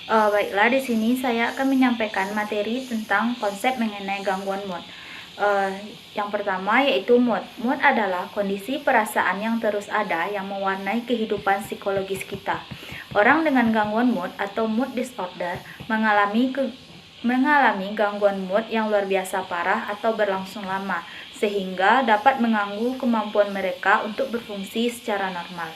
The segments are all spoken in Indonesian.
Baiklah, di sini saya akan menyampaikan materi tentang konsep mengenai gangguan mood. Yang pertama yaitu mood. Mood adalah kondisi perasaan yang terus ada yang mewarnai kehidupan psikologis kita. Orang dengan gangguan mood atau mood disorder mengalami gangguan mood yang luar biasa parah atau berlangsung lama, sehingga dapat mengganggu kemampuan mereka untuk berfungsi secara normal.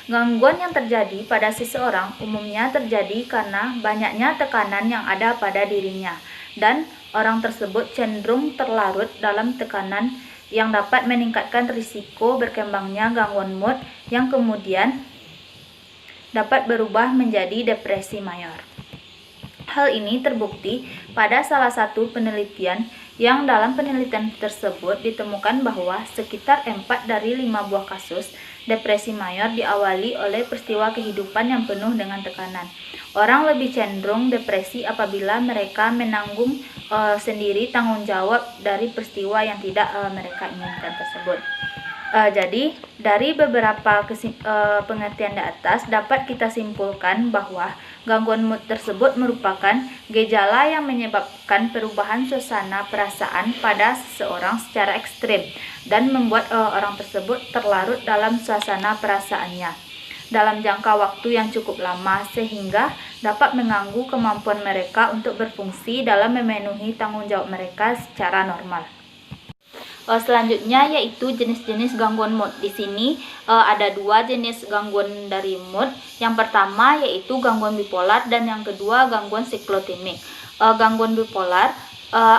Gangguan yang terjadi pada seseorang umumnya terjadi karena banyaknya tekanan yang ada pada dirinya, dan orang tersebut cenderung terlarut dalam tekanan yang dapat meningkatkan risiko berkembangnya gangguan mood yang kemudian dapat berubah menjadi depresi mayor. Hal ini terbukti pada salah satu penelitian yang dalam penelitian tersebut ditemukan bahwa sekitar 4 dari 5 buah kasus depresi mayor diawali oleh peristiwa kehidupan yang penuh dengan tekanan. Orang lebih cenderung depresi apabila mereka menanggung sendiri tanggung jawab dari peristiwa yang tidak mereka inginkan tersebut. Jadi, dari beberapa pengertian di atas dapat kita simpulkan bahwa gangguan mood tersebut merupakan gejala yang menyebabkan perubahan suasana perasaan pada seseorang secara ekstrim dan membuat orang tersebut terlarut dalam suasana perasaannya dalam jangka waktu yang cukup lama, sehingga dapat mengganggu kemampuan mereka untuk berfungsi dalam memenuhi tanggung jawab mereka secara normal. Selanjutnya yaitu jenis-jenis gangguan mood. Di sini ada 2 jenis gangguan dari mood. Yang pertama yaitu gangguan bipolar dan yang kedua gangguan siklotimik. Gangguan bipolar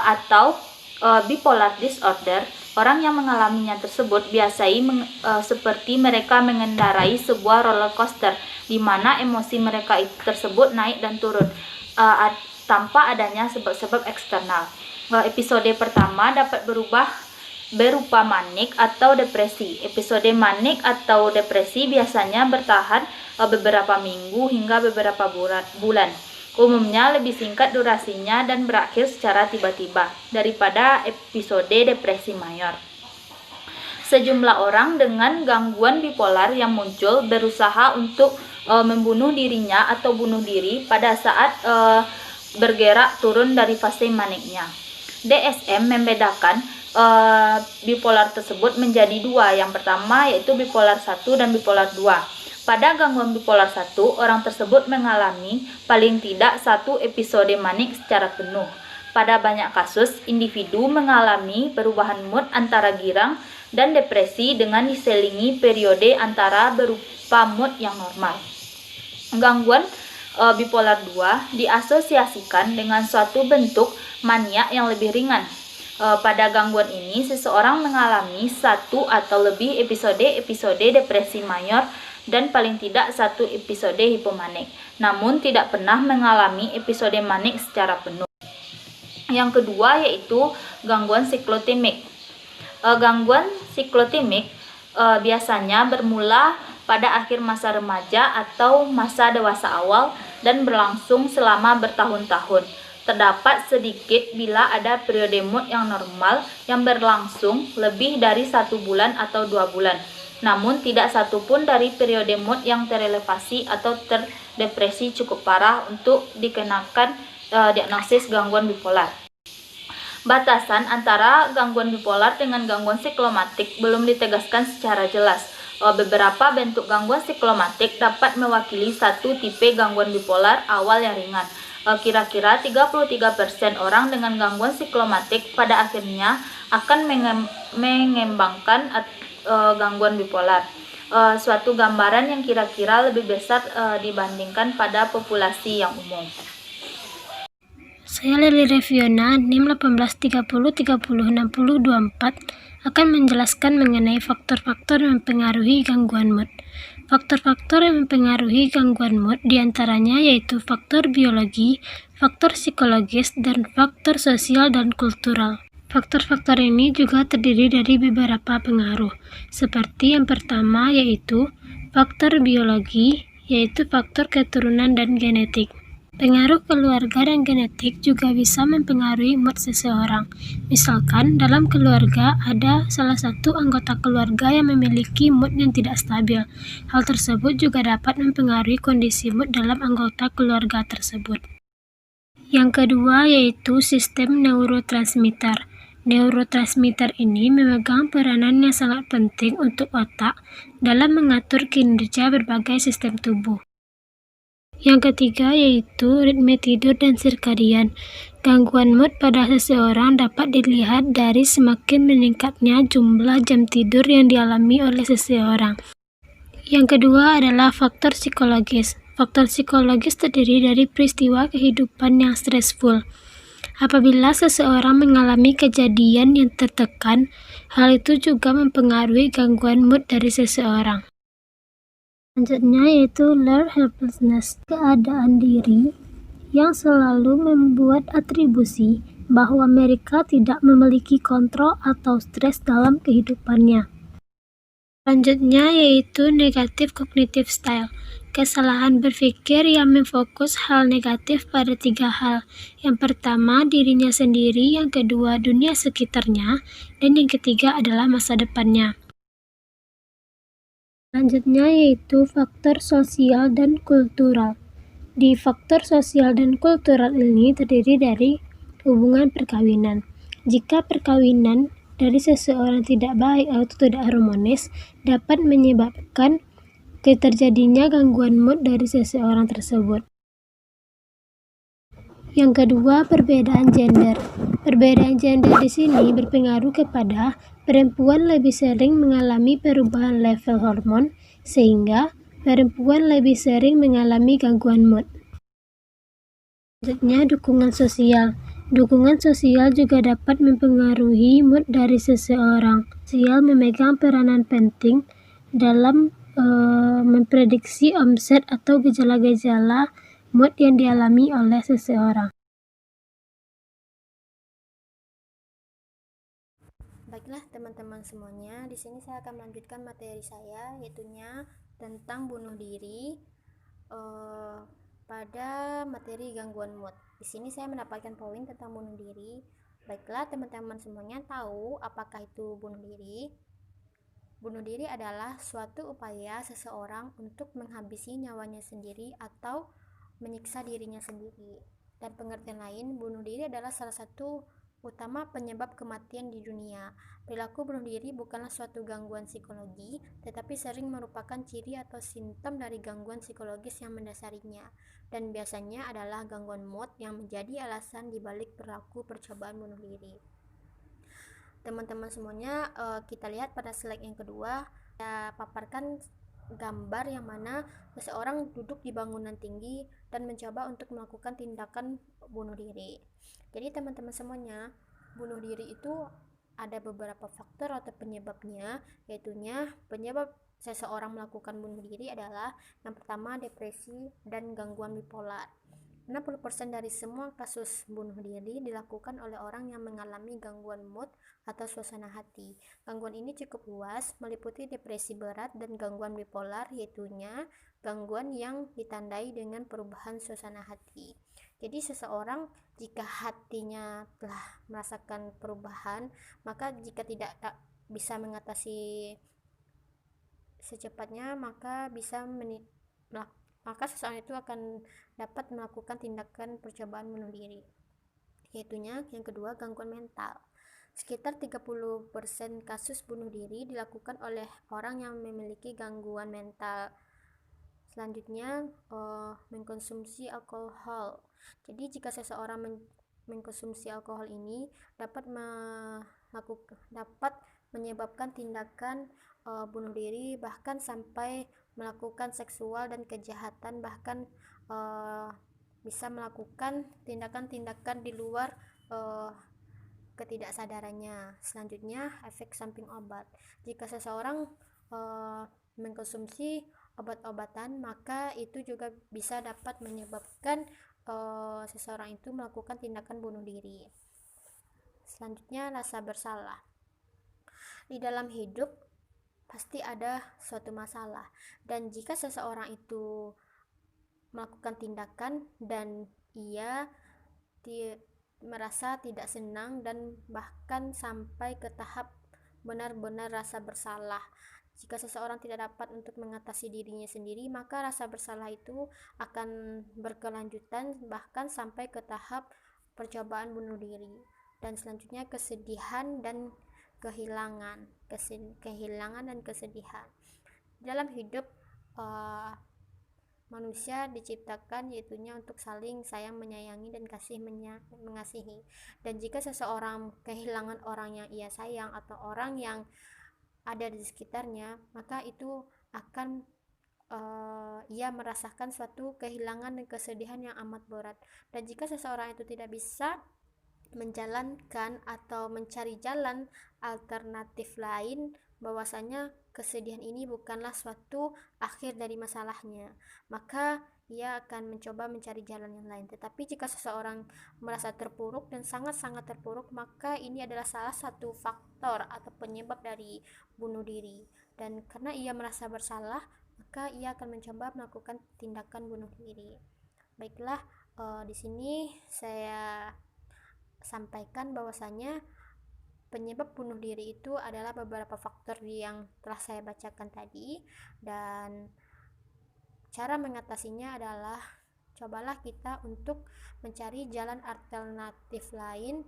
atau bipolar disorder, orang yang mengalaminya tersebut biasanya seperti mereka mengendarai sebuah roller coaster, di mana emosi mereka tersebut naik dan turun tanpa adanya sebab-sebab eksternal. Episode pertama dapat berupa manik atau depresi. Episode manik atau depresi biasanya bertahan beberapa minggu hingga beberapa bulan. Umumnya lebih singkat durasinya dan berakhir secara tiba-tiba daripada episode depresi mayor. Sejumlah orang dengan gangguan bipolar yang muncul berusaha untuk membunuh dirinya atau bunuh diri pada saat bergerak turun dari fase maniknya. DSM membedakan bipolar tersebut menjadi 2. Yang pertama yaitu bipolar 1 dan bipolar 2. Pada gangguan bipolar 1, orang tersebut mengalami paling tidak 1 episode manik secara penuh. Pada banyak kasus, individu mengalami perubahan mood antara girang dan depresi dengan diselingi periode antara berupa mood yang normal. Gangguan bipolar 2 diasosiasikan dengan suatu bentuk mania yang lebih ringan. Pada gangguan ini, seseorang mengalami 1 atau lebih episode depresi mayor dan paling tidak 1 episode hipomanik, namun tidak pernah mengalami episode manik secara penuh. Yang kedua yaitu gangguan siklotimik. Gangguan siklotimik biasanya bermula pada akhir masa remaja atau masa dewasa awal dan berlangsung selama bertahun-tahun. Terdapat sedikit bila ada periode mood yang normal yang berlangsung lebih dari 1 bulan atau 2 bulan. Namun tidak satu pun dari periode mood yang terelevasi atau terdepresi cukup parah untuk dikenakan diagnosis gangguan bipolar. Batasan antara gangguan bipolar dengan gangguan siklomatik belum ditegaskan secara jelas. Beberapa bentuk gangguan siklomatik dapat mewakili 1 tipe gangguan bipolar awal yang ringan. Kira-kira 33% orang dengan gangguan siklomatik pada akhirnya akan mengembangkan gangguan bipolar. Suatu gambaran yang kira-kira lebih besar dibandingkan pada populasi yang umum. Saya Lili Reviona, NIM 1830306024, akan menjelaskan mengenai faktor-faktor yang mempengaruhi gangguan mood. Faktor-faktor yang mempengaruhi gangguan mood diantaranya yaitu faktor biologi, faktor psikologis, dan faktor sosial dan kultural. Faktor-faktor ini juga terdiri dari beberapa pengaruh, seperti yang pertama yaitu faktor biologi, yaitu faktor keturunan dan genetik. Pengaruh keluarga dan genetik juga bisa mempengaruhi mood seseorang. Misalkan, dalam keluarga ada salah satu anggota keluarga yang memiliki mood yang tidak stabil. Hal tersebut juga dapat mempengaruhi kondisi mood dalam anggota keluarga tersebut. Yang kedua yaitu sistem neurotransmitter. Neurotransmitter ini memegang peranan yang sangat penting untuk otak dalam mengatur kinerja berbagai sistem tubuh. Yang ketiga yaitu ritme tidur dan sirkadian. Gangguan mood pada seseorang dapat dilihat dari semakin meningkatnya jumlah jam tidur yang dialami oleh seseorang. Yang kedua adalah faktor psikologis. Faktor psikologis terdiri dari peristiwa kehidupan yang stresful. Apabila seseorang mengalami kejadian yang tertekan, hal itu juga mempengaruhi gangguan mood dari seseorang. Selanjutnya yaitu learned helplessness, keadaan diri yang selalu membuat atribusi bahwa mereka tidak memiliki kontrol atau stres dalam kehidupannya. Selanjutnya yaitu negative cognitive style, kesalahan berpikir yang memfokus hal negatif pada 3 hal. Yang pertama dirinya sendiri, yang kedua dunia sekitarnya, dan yang ketiga adalah masa depannya. Selanjutnya yaitu faktor sosial dan kultural. Di faktor sosial dan kultural ini terdiri dari hubungan perkawinan. Jika perkawinan dari seseorang tidak baik atau tidak harmonis, dapat menyebabkan terjadinya gangguan mood dari seseorang tersebut. Yang kedua, perbedaan gender. Perbedaan gender di sini berpengaruh kepada perempuan lebih sering mengalami perubahan level hormon, sehingga perempuan lebih sering mengalami gangguan mood. Selanjutnya, dukungan sosial. Dukungan sosial juga dapat mempengaruhi mood dari seseorang. Sosial memegang peranan penting dalam memprediksi omset atau gejala-gejala mood yang dialami oleh seseorang. Baiklah teman-teman semuanya, di sini saya akan melanjutkan materi saya, yaitunya tentang bunuh diri pada materi gangguan mood. Di sini saya mendapatkan poin tentang bunuh diri. Baiklah teman-teman semuanya, tahu apakah itu bunuh diri? Bunuh diri adalah suatu upaya seseorang untuk menghabisi nyawanya sendiri atau menyiksa dirinya sendiri. Dan pengertian lain, bunuh diri adalah salah satu utama penyebab kematian di dunia. Perilaku bunuh diri bukanlah suatu gangguan psikologi, tetapi sering merupakan ciri atau simptom dari gangguan psikologis yang mendasarinya, dan biasanya adalah gangguan mood yang menjadi alasan dibalik perilaku percobaan bunuh diri. Teman-teman semuanya, kita lihat pada slide yang kedua, saya paparkan gambar yang mana seseorang duduk di bangunan tinggi dan mencoba untuk melakukan tindakan bunuh diri. Jadi teman-teman semuanya, bunuh diri itu ada beberapa faktor atau penyebabnya, yaitunya penyebab seseorang melakukan bunuh diri adalah yang pertama depresi dan gangguan bipolar. 60% dari semua kasus bunuh diri dilakukan oleh orang yang mengalami gangguan mood atau suasana hati. Gangguan ini cukup luas, meliputi depresi berat dan gangguan bipolar, yaitunya gangguan yang ditandai dengan perubahan suasana hati. Jadi seseorang jika hatinya telah merasakan perubahan, maka jika tidak bisa mengatasi secepatnya, maka seseorang itu akan dapat melakukan tindakan percobaan bunuh diri. Yaitunya yang kedua, gangguan mental. Sekitar 30% kasus bunuh diri dilakukan oleh orang yang memiliki gangguan mental. Selanjutnya, mengkonsumsi alkohol. Jadi jika seseorang mengkonsumsi alkohol ini dapat menyebabkan tindakan bunuh diri, bahkan sampai melakukan seksual dan kejahatan, bahkan bisa melakukan tindakan-tindakan di luar ketidaksadarannya. Selanjutnya, efek samping obat. Jika seseorang mengkonsumsi obat-obatan, maka itu juga bisa dapat menyebabkan seseorang itu melakukan tindakan bunuh diri. Selanjutnya, rasa bersalah. Di dalam hidup pasti ada suatu masalah, dan jika seseorang itu melakukan tindakan dan ia merasa tidak senang dan bahkan sampai ke tahap benar-benar rasa bersalah. Jika seseorang tidak dapat untuk mengatasi dirinya sendiri, maka rasa bersalah itu akan berkelanjutan bahkan sampai ke tahap percobaan bunuh diri. Dan selanjutnya kesedihan dan kehilangan dan kesedihan. Dalam hidup manusia diciptakan yaitunya untuk saling sayang menyayangi dan mengasihi. Dan jika seseorang kehilangan orang yang ia sayang atau orang yang ada di sekitarnya, maka itu akan ia merasakan suatu kehilangan dan kesedihan yang amat berat. Dan jika seseorang itu tidak bisa menjalankan atau mencari jalan alternatif lain, bahwasanya kesedihan ini bukanlah suatu akhir dari masalahnya, maka ia akan mencoba mencari jalan yang lain. Tetapi jika seseorang merasa terpuruk dan sangat-sangat terpuruk, maka ini adalah salah satu faktor atau penyebab dari bunuh diri. Dan karena ia merasa bersalah, maka ia akan mencoba melakukan tindakan bunuh diri. Baiklah, di sini saya sampaikan bahwasanya penyebab bunuh diri itu adalah beberapa faktor yang telah saya bacakan tadi, dan cara mengatasinya adalah cobalah kita untuk mencari jalan alternatif lain,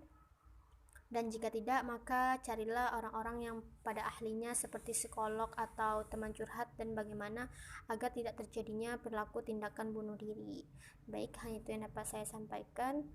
dan jika tidak maka carilah orang-orang yang pada ahlinya seperti psikolog atau teman curhat dan bagaimana agar tidak terjadinya perilaku tindakan bunuh diri. Baik, hanya itu yang dapat saya sampaikan.